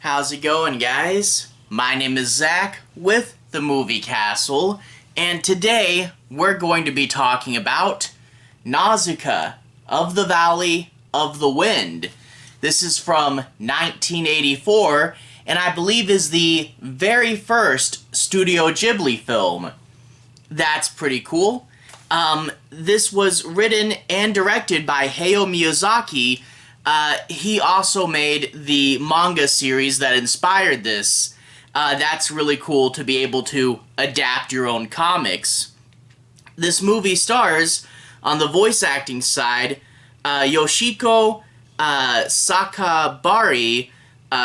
How's it going, guys? My name is Zach with the Movie Castle, and today we're going to be talking about Nausicaa of the Valley of the Wind. This is from 1984, and I believe is the very first Studio Ghibli film. That's pretty cool. This was written and directed by Hayao Miyazaki. He also made the manga series that inspired this. That's really cool to be able to adapt your own comics. This movie stars, on the voice acting side, Yoshiko Sakakibara,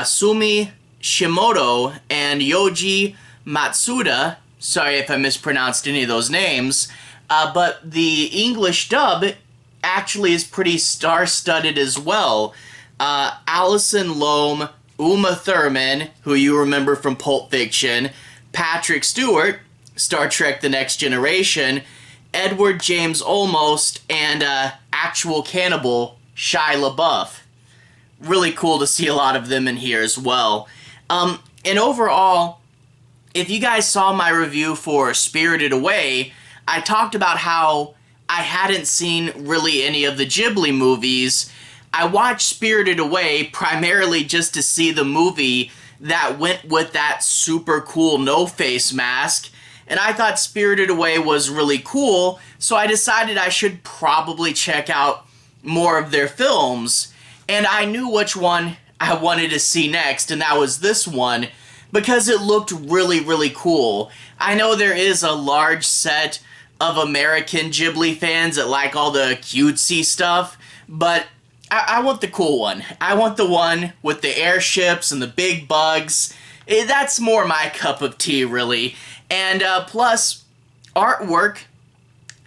Sumi, Shimamoto, and Yoji Matsuda. Sorry if I mispronounced any of those names. But the English dub actually is pretty star-studded as well. Alison Loam, Uma Thurman, who you remember from Pulp Fiction, Patrick Stewart, Star Trek The Next Generation, Edward James Olmos, and actual cannibal Shia LaBeouf. Really cool to see a lot of them in here as well. And overall, if you guys saw my review for Spirited Away, I talked about how I hadn't seen really any of the Ghibli movies. I watched Spirited Away primarily just to see the movie that went with that super cool no-face mask, and I thought Spirited Away was really cool, so I decided I should probably check out more of their films, and I knew which one I wanted to see next, and that was this one, because it looked really, really cool. I know there is a large set of American Ghibli fans that like all the cutesy stuff, but I want the cool one. I want the one with the airships and the big bugs. That's more my cup of tea, really. And plus, artwork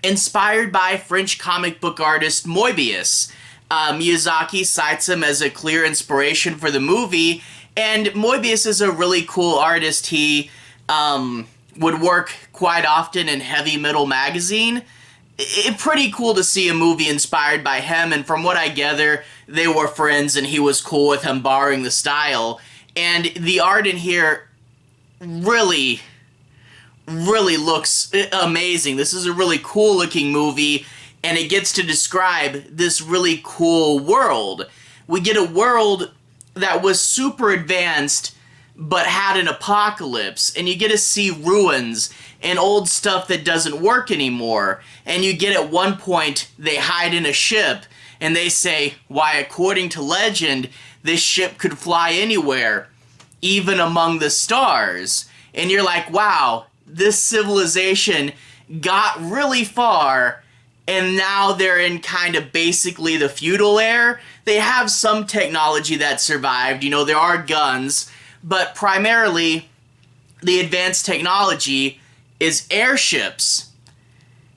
inspired by French comic book artist Moebius. Miyazaki cites him as a clear inspiration for the movie, and Moebius is a really cool artist. He would work quite often in Heavy Metal magazine. Pretty cool to see a movie inspired by him, and from what I gather, they were friends and he was cool with him borrowing the style. And the art in here really looks amazing. This is a really cool looking movie, and it gets to describe this really cool world. We get a world that was super advanced but had an apocalypse, and you get to see ruins and old stuff that doesn't work anymore. And you get at one point, they hide in a ship, and they say, why, according to legend, this ship could fly anywhere, even among the stars. And you're like, wow, this civilization got really far, and now they're in kind of basically the feudal era. They have some technology that survived, you know, there are guns, but primarily the advanced technology is airships.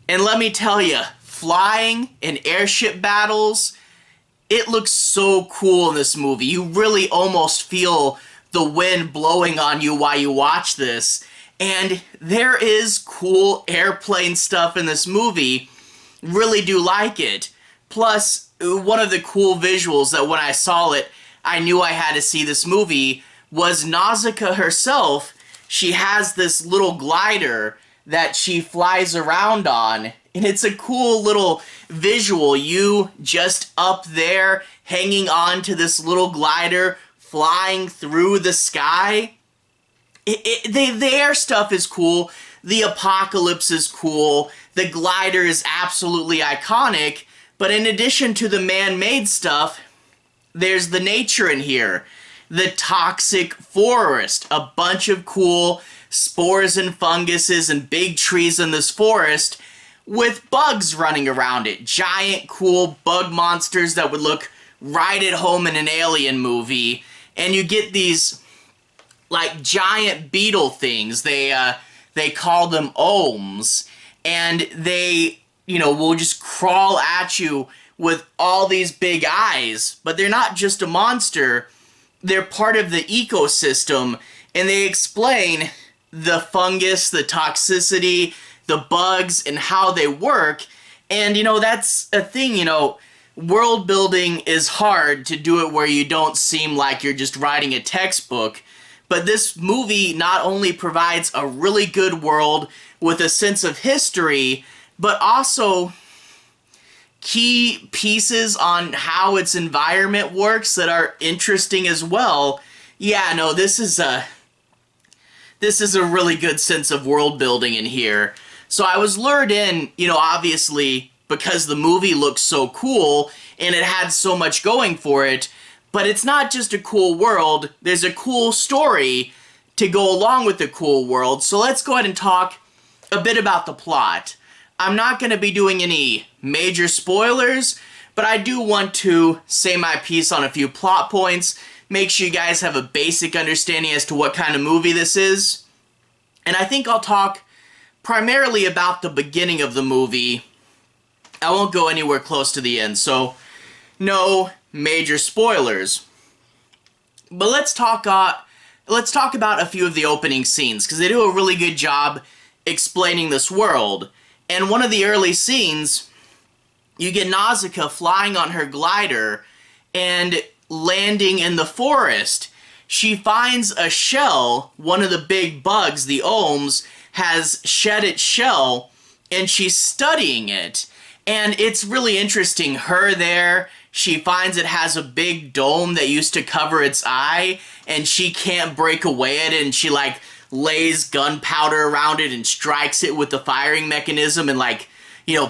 And let me tell you, flying and airship battles, it looks so cool in this movie. You really almost feel the wind blowing on you while you watch this. And there is cool airplane stuff in this movie. Really do like it. Plus, one of the cool visuals that when I saw it, I knew I had to see this movie was Nausicaa herself. She has this little glider that she flies around on, and it's a cool little visual. You just up there hanging on to this little glider flying through the sky. The air stuff is cool. The apocalypse is cool. The glider is absolutely iconic. But in addition to the man-made stuff, there's the nature in here. The toxic forest, a bunch of cool spores and funguses and big trees in this forest with bugs running around it. Giant cool bug monsters that would look right at home in an alien movie. And you get these like giant beetle things. They call them ohms, and they, you know, will just crawl at you with all these big eyes. But they're not just a monster. They're part of the ecosystem, and they explain the fungus, the toxicity, the bugs, and how they work. And, you know, that's a thing, you know, world building is hard to do it where you don't seem like you're just writing a textbook, but this movie not only provides a really good world with a sense of history, but also key pieces on how its environment works that are interesting as well. Yeah, no, this is a really good sense of world building in here. So I was lured in, obviously because the movie looks so cool and it had so much going for it, but it's not just a cool world, there's a cool story to go along with the cool world. So let's go ahead and talk a bit about the plot. I'm not going to be doing any major spoilers, but I do want to say my piece on a few plot points, make sure you guys have a basic understanding as to what kind of movie this is. And I think I'll talk primarily about the beginning of the movie. I won't go anywhere close to the end, so no major spoilers. But let's talk about a few of the opening scenes, because they do a really good job explaining this world. And one of the early scenes, you get Nausicaa flying on her glider and landing in the forest. She finds a shell, one of the big bugs, the ohms, has shed its shell, and she's studying it. And it's really interesting. Her there, she finds it has a big dome that used to cover its eye, and she can't break away it, and she lays gunpowder around it and strikes it with the firing mechanism and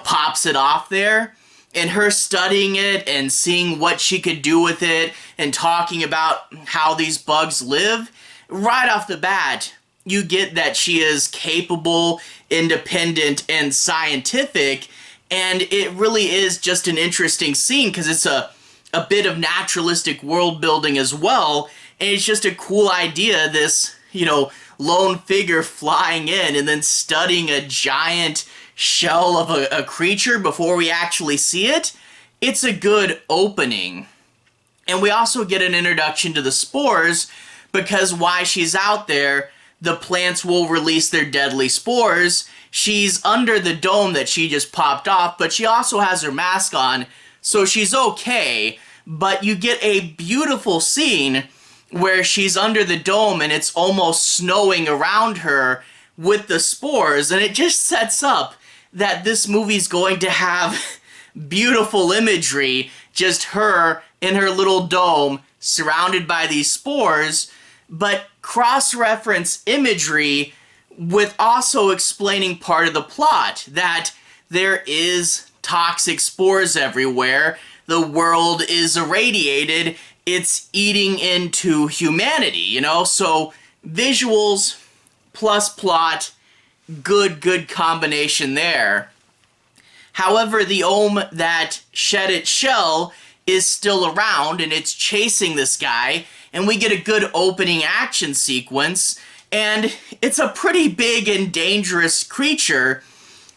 pops it off there. And her studying it and seeing what she could do with it and talking about how these bugs live, right off the bat, you get that she is capable, independent, and scientific. And it really is just an interesting scene because it's a bit of naturalistic world building as well. And it's just a cool idea, this, lone figure flying in and then studying a giant shell of a creature before we actually see it. It's a good opening. And we also get an introduction to the spores, because while she's out there, the plants will release their deadly spores. She's under the dome that she just popped off, but she also has her mask on, so she's okay. But you get a beautiful scene where she's under the dome and it's almost snowing around her with the spores, and it just sets up that this movie's going to have beautiful imagery, just her in her little dome surrounded by these spores, but cross-reference imagery with also explaining part of the plot, that there is toxic spores everywhere, the world is irradiated, it's eating into humanity, So visuals plus plot, good combination there. However, the ohm that shed its shell is still around and it's chasing this guy, and we get a good opening action sequence, and it's a pretty big and dangerous creature,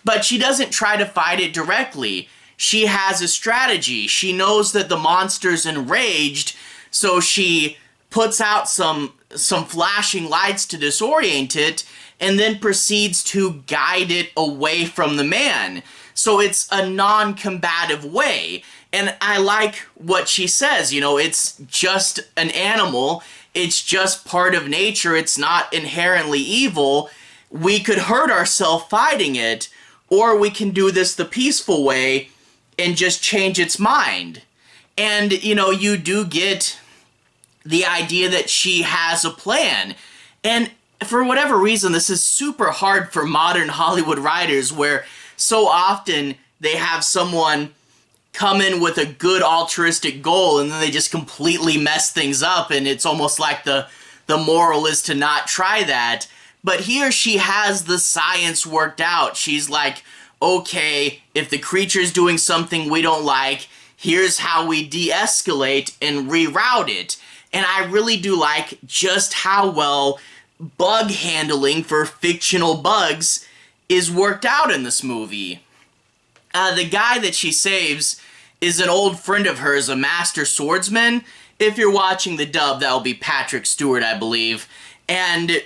but she doesn't try to fight it directly. She has a strategy. She knows that the monster's enraged, so she puts out some flashing lights to disorient it, and then proceeds to guide it away from the man. So it's a non-combative way. And I like what she says, it's just an animal, it's just part of nature, it's not inherently evil. We could hurt ourselves fighting it, or we can do this the peaceful way and just change its mind. And, you do get the idea that she has a plan. And for whatever reason, this is super hard for modern Hollywood writers, where so often they have someone come in with a good altruistic goal and then they just completely mess things up, and it's almost like the moral is to not try that. But here she has the science worked out. She's like, okay, if the creature's doing something we don't like, here's how we de-escalate and reroute it. And I really do like just how well bug handling for fictional bugs is worked out in this movie. The guy that she saves is an old friend of hers, a master swordsman. If you're watching the dub, that'll be Patrick Stewart, I believe. And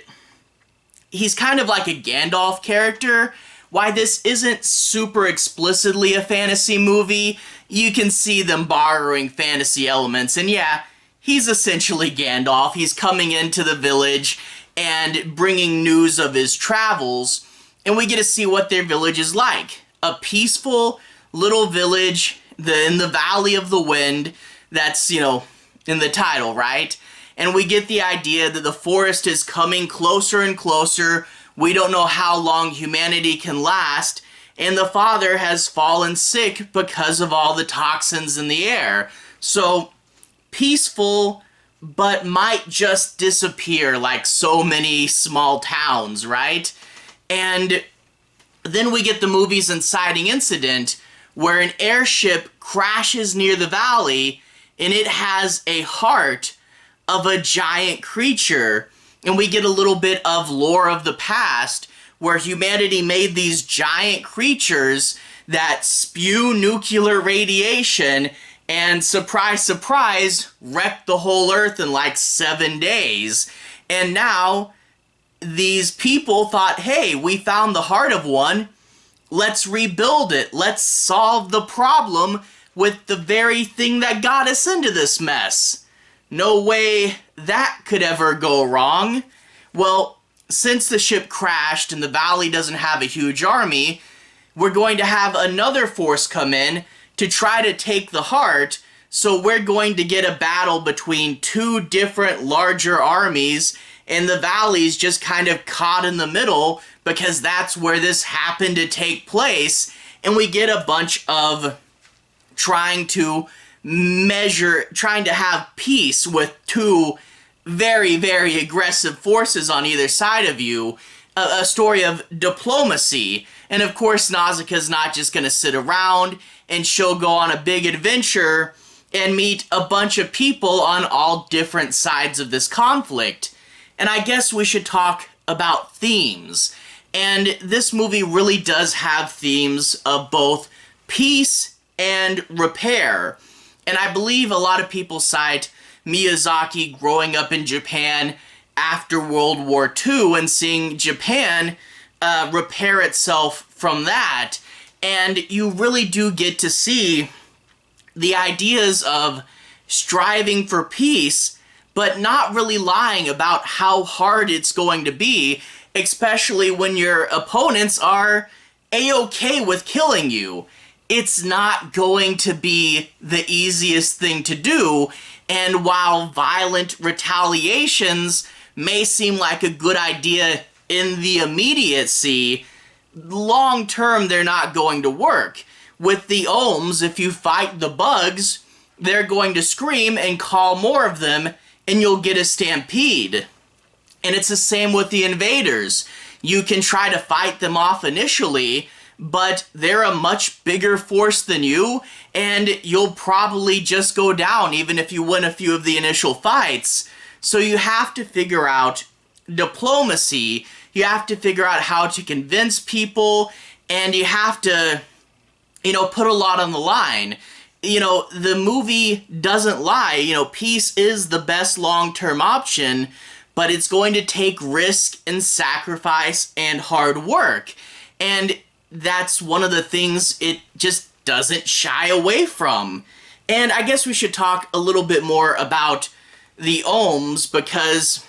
he's kind of like a Gandalf character. Why this isn't super explicitly a fantasy movie you can see them borrowing fantasy elements. And yeah, he's essentially Gandalf. He's coming into the village and bringing news of his travels, and we get to see what their village is like. A peaceful little village in the Valley of the Wind, that's, you know, in the title, right? And we get the idea that the forest is coming closer and closer. We don't know how long humanity can last, and the father has fallen sick because of all the toxins in the air. So, peaceful, but might just disappear like so many small towns, right? And then we get the movie's inciting incident where an airship crashes near the valley and it has a heart of a giant creature. And we get a little bit of lore of the past where humanity made these giant creatures that spew nuclear radiation and, surprise, surprise, wrecked the whole Earth in like 7 days. And now, these people thought, hey, we found the heart of one. Let's rebuild it. Let's solve the problem with the very thing that got us into this mess. No way that could ever go wrong. Well, since the ship crashed and the valley doesn't have a huge army, we're going to have another force come in to try to take the heart, so we're going to get a battle between two different larger armies, and the valley's just kind of caught in the middle because that's where this happened to take place, and we get a bunch of trying to have peace with two very, very aggressive forces on either side of you. A story of diplomacy. And of course, Nausicaa's not just going to sit around, and she'll go on a big adventure and meet a bunch of people on all different sides of this conflict. And I guess we should talk about themes. And this movie really does have themes of both peace and repair. And I believe a lot of people cite Miyazaki growing up in Japan after World War II and seeing Japan repair itself from that. And you really do get to see the ideas of striving for peace, but not really lying about how hard it's going to be, especially when your opponents are a-okay with killing you. It's not going to be the easiest thing to do, and while violent retaliations may seem like a good idea in the immediacy, long term they're not going to work. With the Ohms, if you fight the bugs, they're going to scream and call more of them, and you'll get a stampede. And it's the same with the invaders. You can try to fight them off initially, but they're a much bigger force than you, and you'll probably just go down even if you win a few of the initial fights. So you have to figure out diplomacy, you have to figure out how to convince people, and you have to, put a lot on the line. The movie doesn't lie. Peace is the best long-term option, but it's going to take risk and sacrifice and hard work. And that's one of the things it just doesn't shy away from. And I guess we should talk a little bit more about the Ohms, because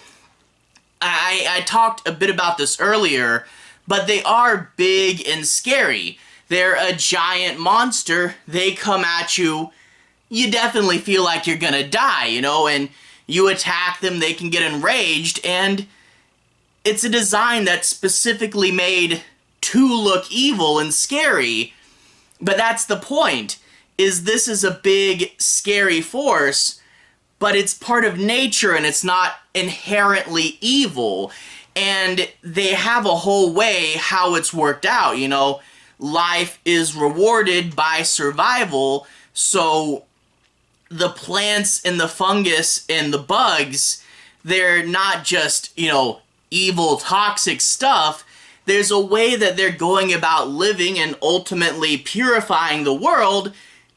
I talked a bit about this earlier, but they are big and scary. They're a giant monster. They come at you. You definitely feel like you're gonna die, and you attack them, they can get enraged, and it's a design that's specifically made to look evil and scary. But that's the point, is this is a big, scary force, but it's part of nature and it's not inherently evil. And they have a whole way how it's worked out, Life is rewarded by survival, so the plants and the fungus and the bugs, they're not just, evil, toxic stuff. There's a way that they're going about living and ultimately purifying the world.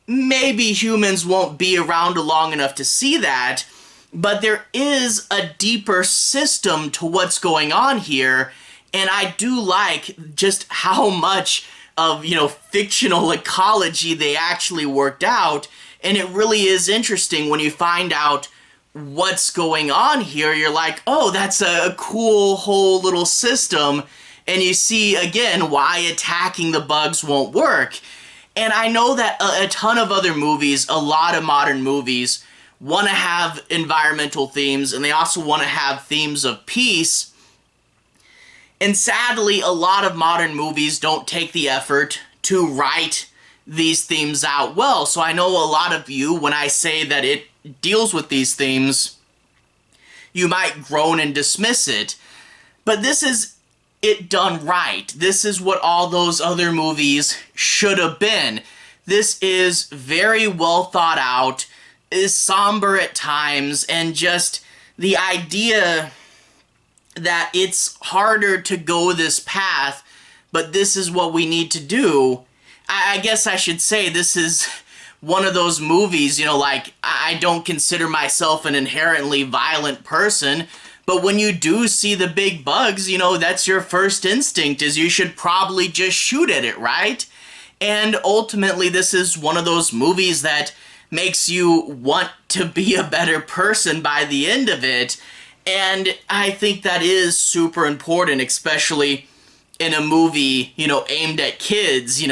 Maybe humans won't be around long enough to see that, but there is a deeper system to what's going on here, and I do like just how much of, fictional ecology they actually worked out. And it really is interesting when you find out what's going on here. You're like, oh, that's a cool whole little system. And you see, again, why attacking the bugs won't work. And I know that a ton of other movies, a lot of modern movies, want to have environmental themes, and they also want to have themes of peace. And sadly, a lot of modern movies don't take the effort to write these themes out well. So I know a lot of you, when I say that it deals with these themes, you might groan and dismiss it. But this is it done right. This is what all those other movies should have been. This is very well thought out, is somber at times, and just the idea that it's harder to go this path, but this is what we need to do. I guess I should say this is one of those movies, like, I don't consider myself an inherently violent person, but when you do see the big bugs, that's your first instinct, is you should probably just shoot at it, right? And ultimately, this is one of those movies that makes you want to be a better person by the end of it. And I think that is super important, especially in a movie, aimed at kids,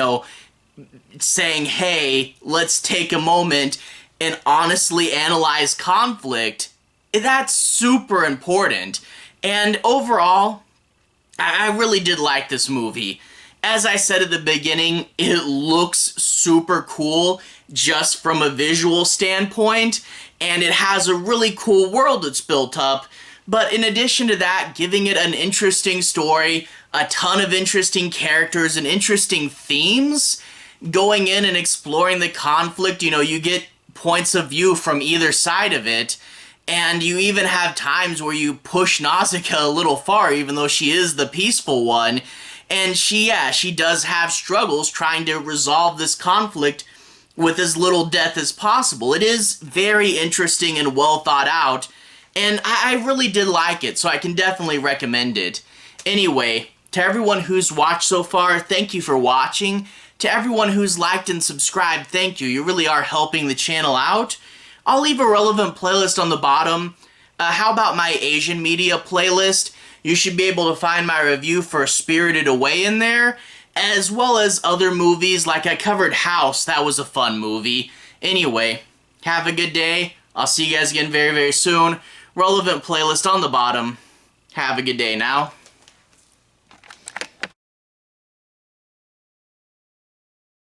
saying, hey, let's take a moment and honestly analyze conflict. That's super important. And overall, I really did like this movie. As I said at the beginning, it looks super cool just from a visual standpoint, and it has a really cool world that's built up. But in addition to that, giving it an interesting story, a ton of interesting characters, and interesting themes, going in and exploring the conflict, you get points of view from either side of it, and you even have times where you push Nausicaa a little far, even though she is the peaceful one. And she does have struggles trying to resolve this conflict with as little death as possible. It is very interesting and well thought out, and I really did like it, so I can definitely recommend it. Anyway, to everyone who's watched so far, thank you for watching. To everyone who's liked and subscribed, thank you. You really are helping the channel out. I'll leave a relevant playlist on the bottom. How about my Asian media playlist? You should be able to find my review for Spirited Away in there, as well as other movies, like I covered House. That was a fun movie. Anyway, have a good day. I'll see you guys again very, very soon. Relevant playlist on the bottom. Have a good day now.